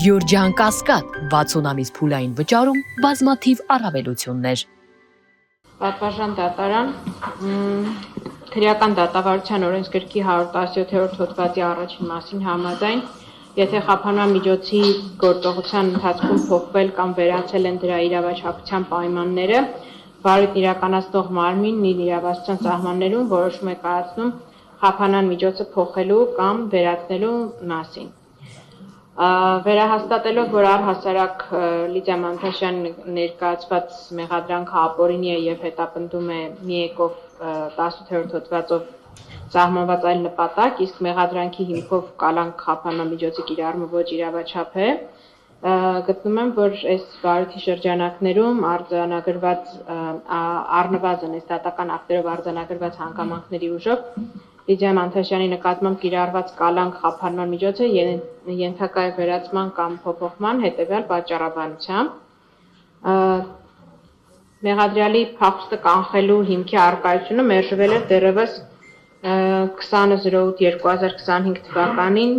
Գյուրջան Կասկադ 60 ամիս փուլային վճարում բազմաթիվ առավելություններ։ Պատվարժան դատարան քրեական դատավարության օրենսգրքի 117-րդ հոդվածի առաջին մասին համաձայն, եթե խափանման միջոցի գործողության ընթացքում փոխվել կամ վերացել են դրա իրավաչափության պայմանները, վարույթն իրականացնող մարմինն իր իրավասության սահմաններում որոշում է կայացնում խափանման միջոցը փոխելու կամ վերացնելու մասին։ Վերահաստատելով, որ առհասարակ Լիդիա Մանթաշյանը ներկայացված մեղադրանքը ապօրինի է եւ հետապնդում է միեկով 18-րդ հոդվածով սահմանված այլ նպատակ, իսկ մեղադրանքի հիմքով կալանք խափանման միջոցի կիրառումը ոչ իրավաչափ է, գտնում եմ, որ այս վարույթի շրջանակներում արձանագրված առնվազն այս դատական ակտերով արձանագրված հանգամանքների ուժով Լիդիա Մանթաշյանի նկատմամբ կիրառված կալանք խափանման միջոցը ենթակա է վերացման կամ փոփոխման հետևյալ պատճառաբանությամբ։ Մեղադրյալի փախուստը կանխելու հիմքի առկայությունը մերժվել էր դեռևս 20/08/2025 թվականին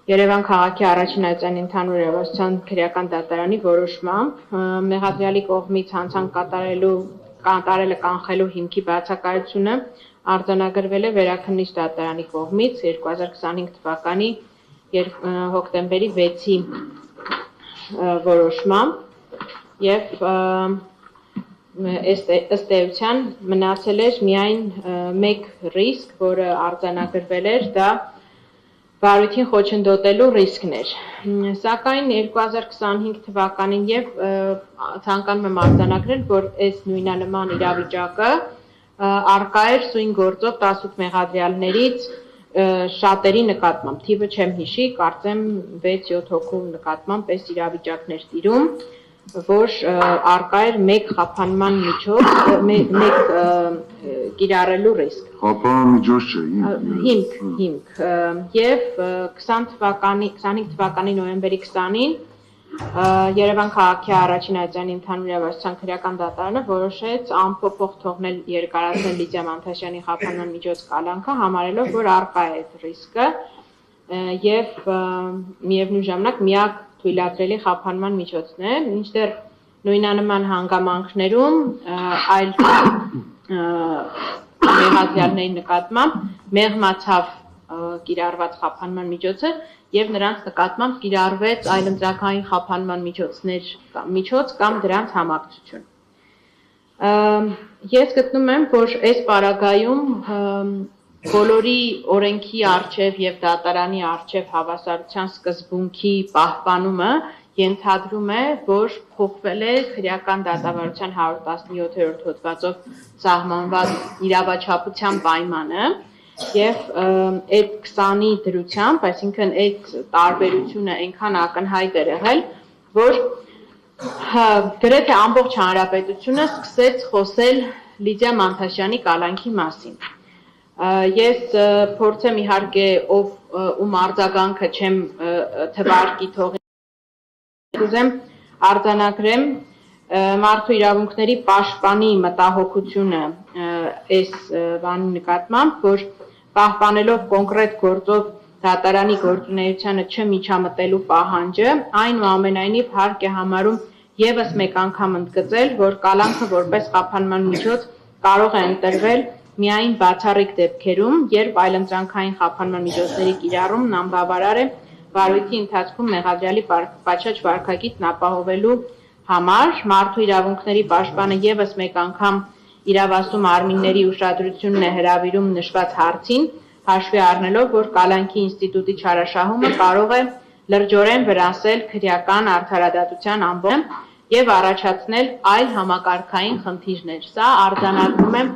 Երևան քաղաքի առաջին այցանի ընդհանուր իրավասության քրեական դատարանի որոշմամբ մեղադրյալի կողմից հանցանք կատարելը կանխելու հիմքի բացակայությունը արձանագրվել է Վերաքննիչ դատարանի կողմից 2025 թվականի հոկտեմբերի 6-ի որոշմամբ եւ ըստ էության մնացել էր միայն մեկ ռիսկ, որը արձանագրվել էր, դա վարույթին խոչընդոտելու ռիսկն էր։ Սակայն 2025 թվականին եւ ցանկանում եմ արձանագրել, որ այս նույնանման իրավիճակը առկա էր սույն գործով 18 մեղադրյալներից շատերի նկատմամբ, թիվը չեմ հիշի, կարծեմ 6-7 հոգու նկատմամբ այս իրավիճակներ տիրում, որ առկա էր մեկ խափանման միջոց, մեկ կիրառելու ռիսկ։ Խափանման միջոց չէ, հիմք, եւ 25 թվականի նոյեմբերի 20-ին Երևան քաղաքի առաջին այցանի ընդհանուր իրավասության քրեական դատարանը որոշեց անփոփոխ թողնել երկարացնել Լիդիա Մանթաշյանի խափանման միջոց կալանքը, համարելով, որ առկա է այդ ռիսկը եւ միևնույն ժամանակ միակ թույլատրելի խափանման միջոցն է, մինչդեռ նույնանման հանգամանքներում այլ մեղադրյալների նկատմամբ մեղմացավ կիրառված խափանման միջոցը եւ նրանց նկատմամբ կիրառվեց այլընտրանքային խափանման միջոց կամ դրանց համակցություն։ Ես գտնում եմ, որ այս պարագայում բոլորի օրենքի առջև եւ դատարանի առջև հավասարության սկզբունքի պահպանումը ենթադրում է, որ փոխվել է քրեական դատավարության 117-րդ հոդվածով սահմանված իրավաչափության պայմանը եւ այդ 20-ի դրությամբ, այսինքն այդ տարբերությունը այնքան ակնհայտ էր եղել, որ գրեթե ամբողջ հանրապետությունը սկսեց խոսել Լիդիա Մանթաշյանի կալանքի մասին։ Ես փորձեմ իհարկե ում արձագանքը չեմ թվարկի թողի, ուզեմ արձանագրեմ մարդու իրավունքների պաշտպանի մտահոգությունը այս բանի նկատմամբ, որ պահպանելով կոնկրետ գործով դատարանի գործունեությանը չմիջամտելու պահանջը, այնուամենայնիվ հարկ է համարում եւս մեկ անգամ ընդգծել, որ կալանքը որպես խափանման միջոց կարող է ընտրվել միայն բացառիկ դեպքերում, երբ այլընտրանքային խափանման միջոցների կիրառումն անբավարար է վարույթի ընթացքում մեղադրյալի պատշաճ վարքագիծն ապահովելու համար, մարդու իրավունքների պաշտպանը եւս մեկ անգամ իրավասու մարմինների ուշադրությունն է հրավիրում նշված հարցին, հաշվի առնելով, որ կալանքի ինստիտուտի չարաշահումը կարող է լրջորեն վնասել քրեական արդարադատության ամբողջ եւ առաջացնել այլ համակարգային խնդիրներ։ Սա արձանագրում եմ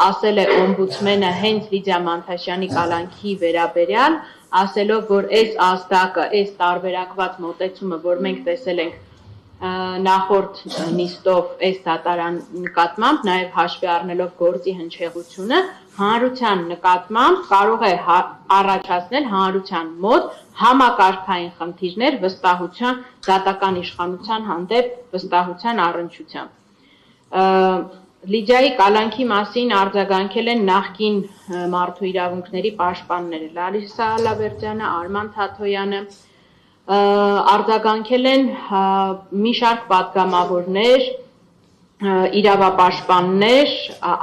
ասել է օմբուդսմենը հենց Լիդիա Մանթաշյանի կալանքի վերաբերյալ, ասելով, որ այս ազդակը, այս տարբերակված մոտեցումը, որ մենք տեսել ենք նախորդ նիստով այս դատարան նկատմամբ, նաև հաշվի առնելով գործի հնչեղությունը, հանրության նկատմամբ կարող է առաջացնել հանրության մոտ համակարգային խնդիրներ վստահության, դատական իշխանության հանդեպ վստահության առնչությամբ։ Լիդիայի կալանքի մասին արձագանքել են նախկին մարդու իրավունքների պաշտպանները Լարիսա Ալավերդյանը, Արման Թաթոյանը, արձագանքել են մի շարք պատգամավորներ, իրավապաշտպաններ,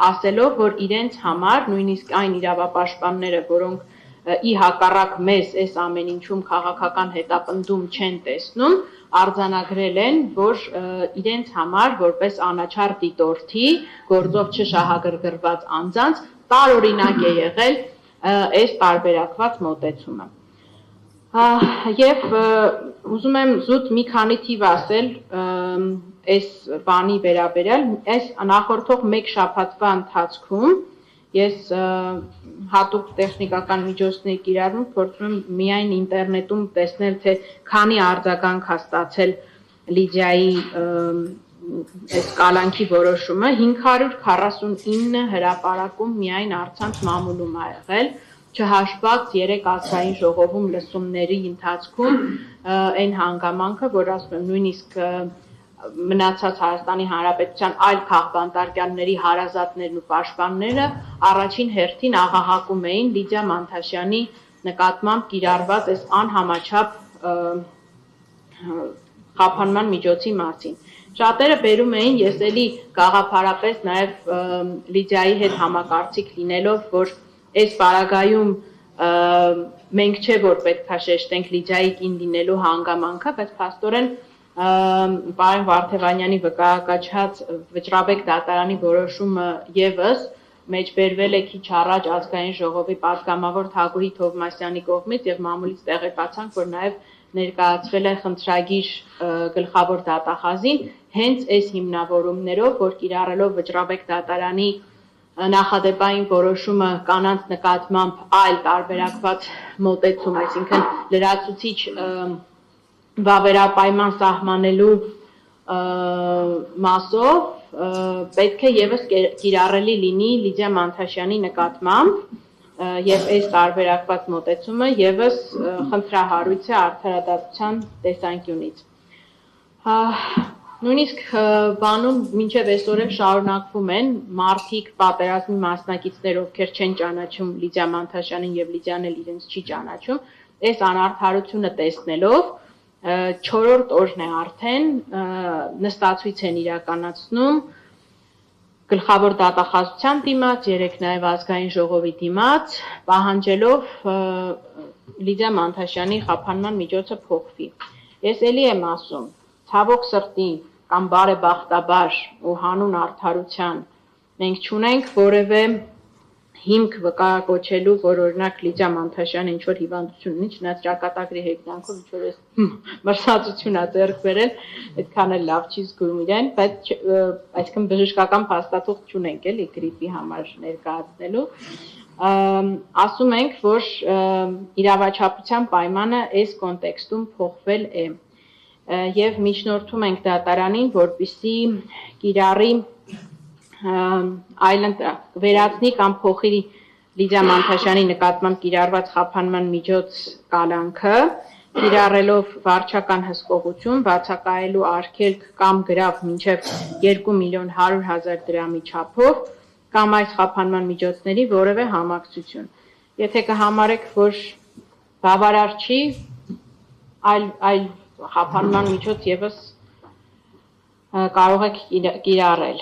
ասելով, որ իրենց համար, նույնիսկ այն իրավապաշտպանները, որոնք ի հակառակ մեզ այս ամեն ինչում քաղաքական հետապնդում չեն տեսնում, արձանագրել են, որ իրենց համար, որպես անաչառ դիտորդի, գործով չշահագրգռված անձանց, տարօրինակ է եղել այս տարբերակված մոտեցումը։ Եվ ուզում եմ զուտ մի քանի թիվ ասել այս բանի վերաբերյալ, այս նախորդող մեկ շաբաթվա ընթացքում ես հատուկ տեխնիկական միջոցների կիրառում փորձում եմ միայն ինտերնետում տեսնել, թե քանի արձագանք է ստացել Լիդիայի այս կալանքի որոշումը, 549 հրապարակում միայն առցանց մամուլում ա եղել, չհաշված 3 ազգային ժողովում լսումների ընթացքում այն հանգամանքը, որ ասում եմ նույնիսկ մնացած Հայաստանի Հանրապետության այլ քաղբանտարկյանների հարազատներն ու պաշտպանները առաջին հերթին աղաղակում էին Լիդիա Մանթաշյանի նկատմամբ կիրառված այս անհամաչափ խափանման միջոցի մասին։ Շատերը բերում էին, ես էլի գաղափարապես նաև Լիդիայի հետ համակարծիք լինելով, որ այս պարագայում մենք չէ, որ պետք է շեշտենք Լիդիայի կին լինելու հանգամանքը, բայց փաստորեն պարոն Վարդևանյանի վկայակաչած Վճռաբեկ դատարանի որոշումը եւս մեջբերվել է քիչ առաջ ազգային ժողովի պատգամավոր Թագուհի Թովմասյանի կողմից եւ մամուլից տեղեկացանք, որ նաեւ ներկայացվել է խնդրագիր գլխավոր դատախազին հենց այս հիմնավորումներով, որ կիրառելով Վճռաբեկ դատարանի նախադեպային որոշումը կանանց նկատմամբ այլ տարբերակված մոտեցում, այսինքն լրացուցիչ վավերապայման սահմանելու մասով պետք է եւս կիրառելի լինի Լիդիա Մանթաշյանի նկատմամբ եւ այս տարբերակված մոտեցումը եւս խնդրահարույց է արդարադատության տեսանկյունից։ Նույնիսկ բանում մինչև այսօր էլ շարունակվում են մարդիկ, պատերազմի մասնակիցներ, ովքեր չեն ճանաչում Լիդիա Մանթաշյանին եւ Լիդիան էլ իրենց չի ճանաչում, այս անարդարությունը տեսնելով 4-րդ օրն է արդեն նստածույց են իրականացնում գլխավոր դատախազության դիմաց, 3 նաև ազգային ժողովի դիմաց, պահանջելով Լիդիա Մանթաշյանի խափանման միջոցը փոխվի։ Ես էլի եմ ասում, ցավոք սրտի կամ բարեբախտաբար ու հանուն արդարության մենք չունենք որևէ հիմք վկայակոչելու, որ օրինակ Լիդիա Մանթաշյանը ինչ-որ հիվանդություն ունի, չնայած ճակատագրի հեգնանքով ինչ-որ մրսածություն է ձեռք բերել, այդքան էլ լավ չի զգում իրեն, բայց այսինքն բժշկական փաստաթուղթ չունենք էլի գրիպի համար ներկայացնելու։ Ասում ենք, որ իրավաչափության պայմանը այս կոնտեքստում փոխվել է եւ միջնորդում ենք դատարանին, որպեսզի կիրառի վերացնի կամ փոխի Լիդիա Մանթաշյանի նկատմամբ կիրառված խափանման միջոց կալանքը, կիրառելով վարչական հսկողություն, բացակայելու արգելք կամ գրավ մինչև 2.100.000 դրամի չափով կամ այս խափանման միջոցների որևէ համակցություն։ Եթե կհամարեք, որ բավարար չի, այլ խափանման միջոց եւս կարող եք կիրառել։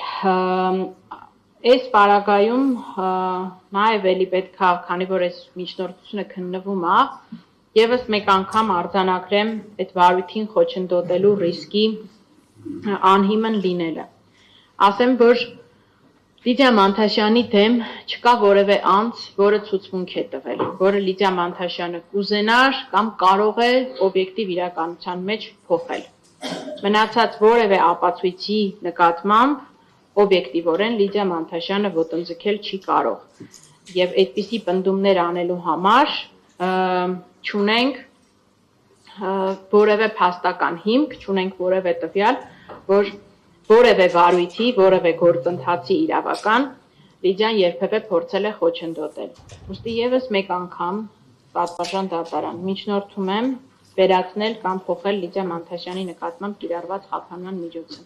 Այս պարագայում նաև էլի պետք է, քանի որ այս միջնորդությունը քննվում է, եւս մեկ անգամ արձանագրեմ այդ վարույթին խոչընդոտելու ռիսկի անհիմն լինելը։ Ասեմ, որ Լիդիա Մանթաշյանի դեմ չկա որևէ անձ, որը ցուցմունք է տվել, որը Լիդիա Մանթաշյանը կուզենար կամ կարող է օբյեկտիվ իրականության մեջ փոխել։ Մնացած որևէ ապացույցի նկատմամբ օբյեկտիվորեն Լիդիա Մանթաշյանը ոտնձգել չի կարող։ Եվ այդպիսի պնդումներ անելու համար չունենք որևէ փաստական հիմք, չունենք որևէ տվյալ, որ որևէ վարույթի, որևէ գործընթացի իրավական Լիդիան երբևէ փորձել է խոչընդոտել։ Ուստի եւս մեկ անգամ պատվարժան դատարան միջնորդում եմ վերացնել կամ փոխել Լիդիա Մանթաշյանի նկատմամբ կիրառված խափանման միջոցը։